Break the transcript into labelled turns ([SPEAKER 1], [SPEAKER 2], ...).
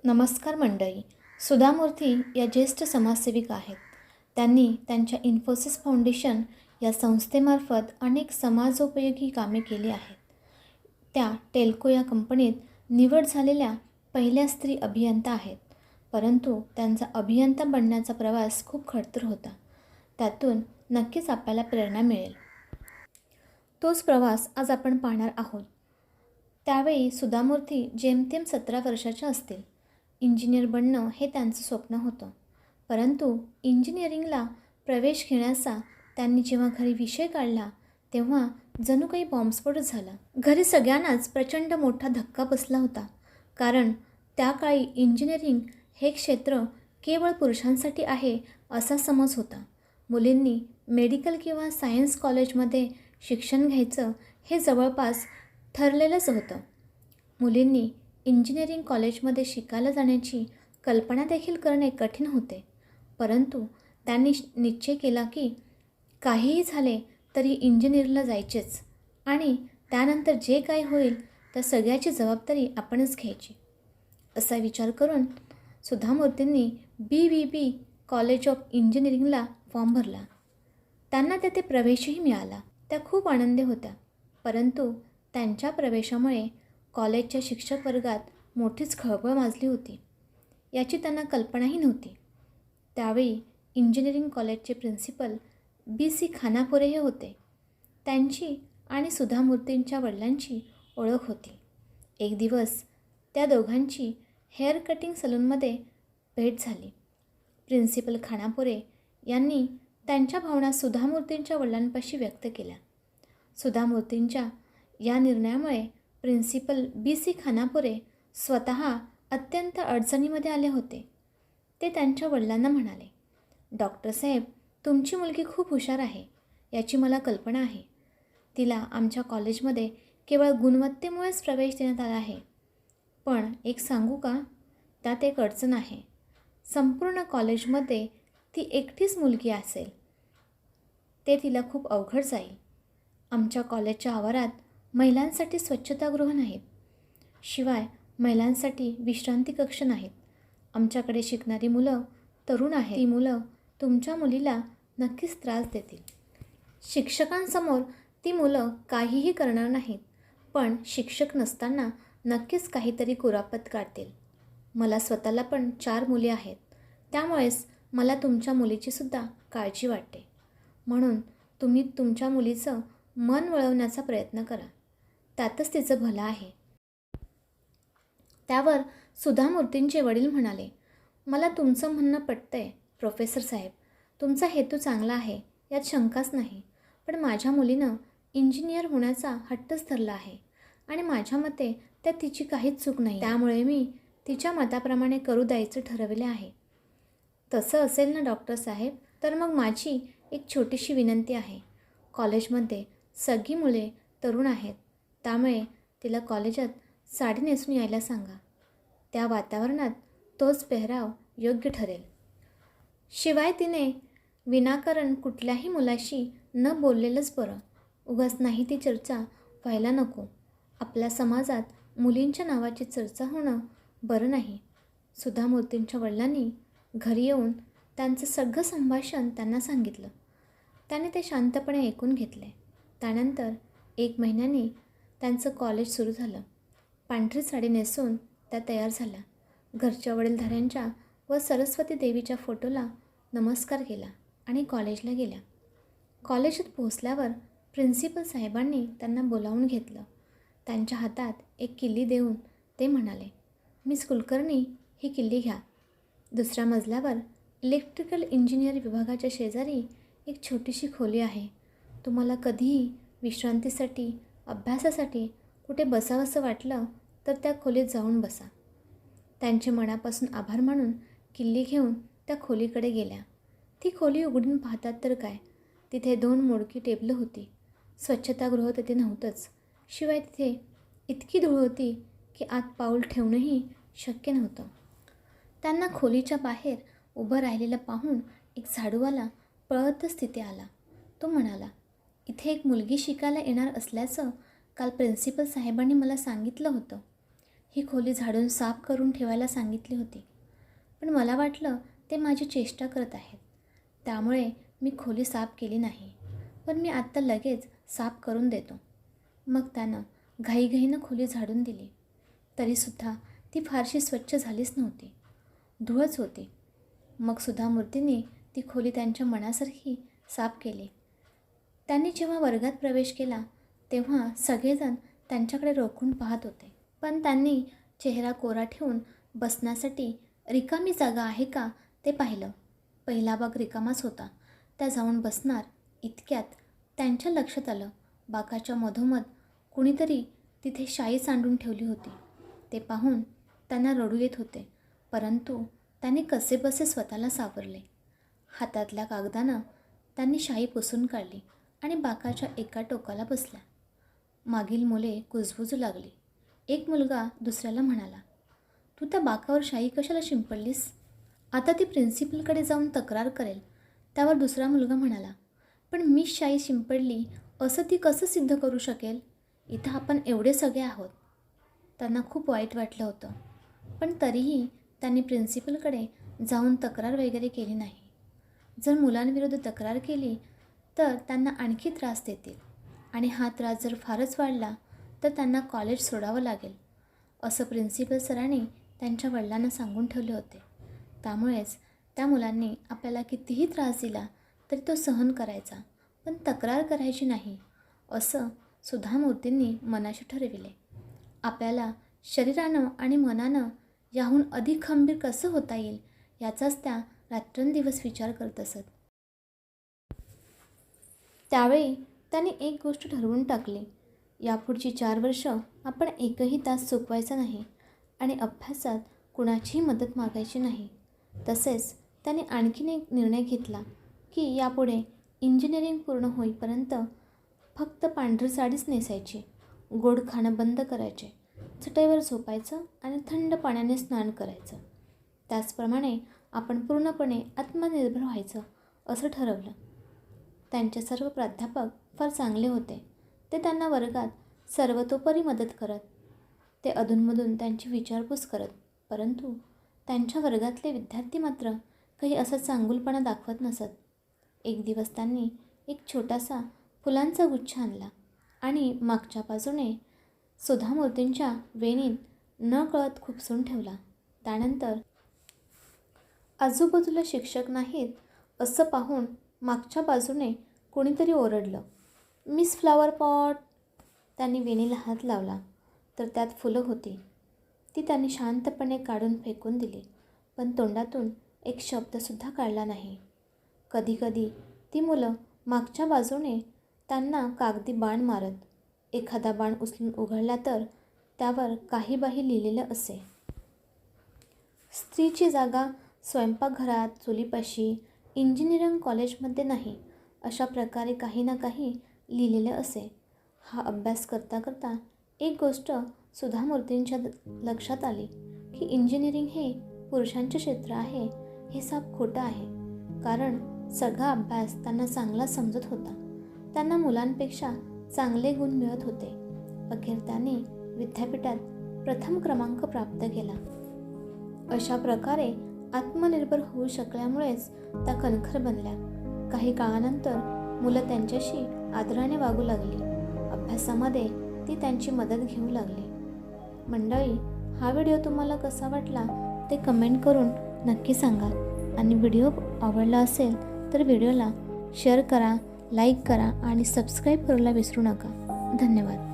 [SPEAKER 1] नमस्कार मंडळी. सुधा मूर्ती या ज्येष्ठ समाजसेविका आहेत. त्यांनी त्यांच्या इन्फोसिस फाउंडेशन या संस्थेमार्फत अनेक समाजोपयोगी कामे केली आहेत. त्या टेल्को या कंपनीत निवड झालेल्या पहिल्या स्त्री अभियंता आहेत. परंतु त्यांचा अभियंता बनण्याचा प्रवास खूप खडतर होता. त्यातून नक्कीच आपल्याला प्रेरणा मिळेल. तोच प्रवास आज आपण पाहणार आहोत. त्यावेळी सुधा मूर्ती जेमतेम 17 वर्षाच्या असतील. इंजिनियर बनणं हे त्यांचं स्वप्न होतं. परंतु इंजिनिअरिंगला प्रवेश घेण्याचा त्यांनी जेव्हा घरी विषय काढला तेव्हा जणू काही बॉम्बस्फोटच झाला. घरी सगळ्यांनाच प्रचंड मोठा धक्का बसला होता. कारण त्या काळी इंजिनिअरिंग हे क्षेत्र केवळ पुरुषांसाठी आहे असा समज होता. मुलींनी मेडिकल किंवा सायन्स कॉलेजमध्ये शिक्षण घ्यायचं हे जवळपास ठरलेलंच होतं. मुलींनी इंजिनिअरिंग कॉलेजमध्ये शिकायला जाण्याची कल्पना देखील करणे कठीण होते. परंतु त्यांनी निश्चय केला की काहीही झाले तरी इंजिनिअरिंगला जायचेच आणि त्यानंतर जे काही होईल त्या सगळ्याची जबाबदारी आपणच घ्यायची. असा विचार करून सुधा मूर्तींनी BVB कॉलेज ऑफ इंजिनिअरिंगला फॉर्म भरला. त्यांना तेथे प्रवेशही मिळाला. त्या खूप आनंदी होत्या. परंतु त्यांच्या प्रवेशामुळे कॉलेजच्या शिक्षक वर्गात मोठीच खळबळ माजली होती. याची त्यांना कल्पनाही नव्हती. त्यावेळी इंजिनिअरिंग कॉलेजचे प्रिन्सिपल BC खानापुरे हे होते. त्यांची आणि सुधा मूर्तींच्या वडिलांची ओळख होती. एक दिवस त्या दोघांची हेअर कटिंग सलूनमध्ये भेट झाली. प्रिन्सिपल खानापुरे यांनी त्यांच्या भावना सुधा मूर्तींच्या वडिलांपाशी व्यक्त केल्या. सुधा मूर्तींच्या या निर्णयामुळे प्रिन्सिपल BC खानापुरे स्वतः अत्यंत अडचणीमध्ये आले होते. ते त्यांच्या वडिलांना म्हणाले, "डॉक्टर साहेब, तुमची मुलगी खूप हुशार आहे याची मला कल्पना आहे. तिला आमच्या कॉलेजमध्ये केवळ गुणवत्तेमुळेच प्रवेश देण्यात आला आहे. पण एक सांगू का, त्यात एक अडचण आहे. संपूर्ण कॉलेजमध्ये ती एकटीच मुलगी असेल. ते तिला खूप अवघड जाईल. आमच्या कॉलेजच्या आवारात महिलांसाठी स्वच्छतागृह नाहीत. शिवाय महिलांसाठी विश्रांती कक्ष नाहीत. आमच्याकडे शिकणारी मुलं तरुण आहेत. ती मुलं तुमच्या मुलीला नक्कीच त्रास देतील. शिक्षकांसमोर ती मुलं काहीही करणार नाहीत, पण शिक्षक नसताना नक्कीच काहीतरी कुरापत काढतील. मला स्वतःला पण 4 मुली आहेत. त्यामुळेच मला तुमच्या मुलीचीसुद्धा काळजी वाटते. म्हणून तुम्ही तुमच्या मुलीचं मन वळवण्याचा प्रयत्न करा. त्यातच तिचं भलं आहे." त्यावर सुधा मूर्तींचे वडील म्हणाले, "मला तुमचं म्हणणं पटतंय प्रोफेसर साहेब. तुमचा हेतू चांगला आहे, यात शंकाच नाही. पण माझ्या मुलीनं इंजिनियर होण्याचा हट्टच धरला आहे आणि माझ्या मते त्यात तिची काहीच चूक नाही. त्यामुळे मी तिच्या मताप्रमाणे करू द्यायचं ठरवले आहे." "तसं असेल ना डॉक्टर साहेब, तर मग माझी एक छोटीशी विनंती आहे. कॉलेजमध्ये सगळी मुले तरुण आहेत. त्यामुळे तिला कॉलेजात साडी नेसून यायला सांगा. त्या वातावरणात तोच पेहराव योग्य ठरेल. शिवाय तिने विनाकारण कुठल्याही मुलाशी न बोललेलंच बरं. उगाच नाही ती चर्चा व्हायला नको. आपल्या समाजात मुलींच्या नावाची चर्चा होणं बरं नाही." सुधा मूर्तींच्या वडिलांनी घरी येऊन त्यांचं सगळं संभाषण त्यांना सांगितलं. त्याने ते शांतपणे ऐकून घेतले. त्यानंतर 1 महिन्याने त्यांचं कॉलेज सुरू झालं. पांढरी साडी नेसून त्या तयार झाल्या. घरच्या वडीलधाऱ्यांच्या व सरस्वती देवीच्या फोटोला नमस्कार केला आणि कॉलेजला गेल्या. कॉलेजात पोहोचल्यावर प्रिन्सिपल साहेबांनी त्यांना बोलावून घेतलं. त्यांच्या हातात एक किल्ली देऊन ते म्हणाले, "मिस कुलकर्णी, ही किल्ली घ्या. दुसऱ्या मजल्यावर इलेक्ट्रिकल इंजिनियर विभागाच्या शेजारी एक छोटीशी खोली आहे. तुम्हाला कधीही विश्रांतीसाठी, अभ्यासासाठी कुठे बसावंसं वाटलं तर त्या खोलीत जाऊन बसा." त्यांचे मनापासून आभार मानून किल्ली घेऊन त्या खोलीकडे गेल्या. ती खोली उघडून पाहतात तर काय, तिथे 2 मोडकी टेबलं होती. स्वच्छतागृह तिथे नव्हतंच. शिवाय तिथे इतकी धूळ होती की आत पाऊल ठेवणंही शक्य नव्हतं. त्यांना खोलीच्या बाहेर उभं राहिलेलं पाहून एक झाडूवाला पळतच तिथे आला. तो म्हणाला, "इथे एक मुलगी शिकायला येणार असल्याचं काल प्रिन्सिपल साहेबांनी मला सांगितलं होतं. ही खोली झाडून साफ करून ठेवायला सांगितली होती. पण मला वाटलं ते माझी चेष्टा करत आहेत, त्यामुळे मी खोली साफ केली नाही. पण मी आत्ता लगेच साफ करून देतो. मग त्यानं घाईघाईनं खोली झाडून दिली. तरीसुद्धा ती फारशी स्वच्छ झालीच नव्हती, धूळच होती. मग सुधामूर्तींनी ती खोली त्यांच्या मनासारखी साफ केली. त्यांनी जेव्हा वर्गात प्रवेश केला तेव्हा सगळेजण त्यांच्याकडे रोखून पाहत होते. पण त्यांनी चेहरा कोरा ठेवून बसण्यासाठी रिकामी जागा आहे का ते पाहिलं. पहिला भाग रिकामाच होता. त्या जाऊन बसणार इतक्यात त्यांच्या लक्षात आलं, बाकाच्या मधोमध कुणीतरी तिथे शाई सांडून ठेवली होती. ते पाहून त्यांना रडू येत होते, परंतु त्यांनी कसेबसे स्वतःला सावरले. हातातल्या कागदानं त्यांनी शाई पुसून काढली आणि बाकाच्या एका टोकाला बसल्या. मागील मुले कुजबुजू लागली. एक मुलगा दुसऱ्याला म्हणाला, तू त्या बाकावर शाई कशाला शिंपडलीस? आता ती प्रिन्सिपलकडे जाऊन तक्रार करेल. त्यावर दुसरा मुलगा म्हणाला, पण मीच शाई शिंपडली असं ती कसं सिद्ध करू शकेल? इथं आपण एवढे सगळे आहोत. त्यांना खूप वाईट वाटलं होतं, पण तरीही त्यांनी प्रिन्सिपलकडे जाऊन तक्रार वगैरे केली नाही. जर मुलांविरुद्ध तक्रार केली तर त्यांना आणखी त्रास देतील आणि हा त्रास जर फारच वाढला तर त्यांना कॉलेज सोडावं लागेल, असं प्रिन्सिपल सरांनी त्यांच्या वडिलांना सांगून ठेवले होते. त्यामुळेच त्या मुलांनी आपल्याला कितीही त्रास दिला तरी तो सहन करायचा, पण तक्रार करायची नाही, असं सुधामूर्तींनी मनाशी ठरविले. आपल्याला शरीरानं आणि मनानं याहून अधिक खंबीर कसं होता येईल याचाच त्या रात्रंदिवस विचार करत असत. त्यावेळी त्यांनी एक गोष्ट ठरवून टाकली, यापुढची 4 वर्ष आपण एकही तास चुकवायचा नाही आणि अभ्यासात कुणाचीही मदत मागायची नाही. तसेच त्यांनी आणखीन एक निर्णय घेतला की यापुढे इंजिनिअरिंग पूर्ण होईपर्यंत फक्त पांढरी साडीच नेसायची, गोड खाणं बंद करायचे, चटईवर झोपायचं आणि थंड पाण्याने स्नान करायचं. त्याचप्रमाणे आपण पूर्णपणे आत्मनिर्भर व्हायचं असं ठरवलं. त्यांचे सर्व प्राध्यापक फार चांगले होते. ते त्यांना वर्गात सर्वतोपरी मदत करत. ते अधूनमधून त्यांची विचारपूस करत. परंतु त्यांच्या वर्गातले विद्यार्थी मात्र काही असा चांगुलपणा दाखवत नसत. एक दिवस त्यांनी एक छोटासा फुलांचा गुच्छ आणला आणि मागच्या बाजूने सुधामूर्तींच्या वेणीत न कळत खुपसून ठेवला. त्यानंतर आजूबाजूला शिक्षक नाहीत असं पाहून मागच्या बाजूने कोणीतरी ओरडलं, मिस फ्लावर पॉट. त्यांनी वेणीला हात लावला तर त्यात फुलं होती. ती त्यांनी शांतपणे काढून फेकून दिली, पण तोंडातून एक शब्दसुद्धा काढला नाही. कधीकधी ती मुलं मागच्या बाजूने त्यांना कागदी बाण मारत. एखादा बाण उचलून उघडला तर त्यावर काहीबाही लिहिलेलं असे. स्त्रीची जागा स्वयंपाकघरात, चुलीपाशी, इंजिनिअरिंग कॉलेजमध्ये नाही, अशा प्रकारे काही ना काही लिहिलेलं असे. हा अभ्यास करता करता एक गोष्ट सुधामूर्तींच्या लक्षात आली की इंजिनिअरिंग हे पुरुषांचे क्षेत्र आहे हे साफ खोटं आहे. कारण सगळा अभ्यास त्यांना चांगला समजत होता. त्यांना मुलांपेक्षा चांगले गुण मिळत होते. अखेर त्यांनी विद्यापीठात प्रथम क्रमांक प्राप्त केला. अशा प्रकारे आत्मनिर्भर होऊ शकल्यामुळेच त्या कणखर बनल्या. काही काळानंतर मुलं त्यांच्याशी आदराने वागू लागली. अभ्यासामध्ये ती त्यांची मदत घेऊ लागली. मंडळी, हा व्हिडिओ तुम्हाला कसा वाटला ते कमेंट करून नक्की सांगा आणि व्हिडिओ आवडला असेल तर व्हिडिओला शेअर करा, लाईक करा आणि सबस्क्राईब करायला विसरू नका. धन्यवाद.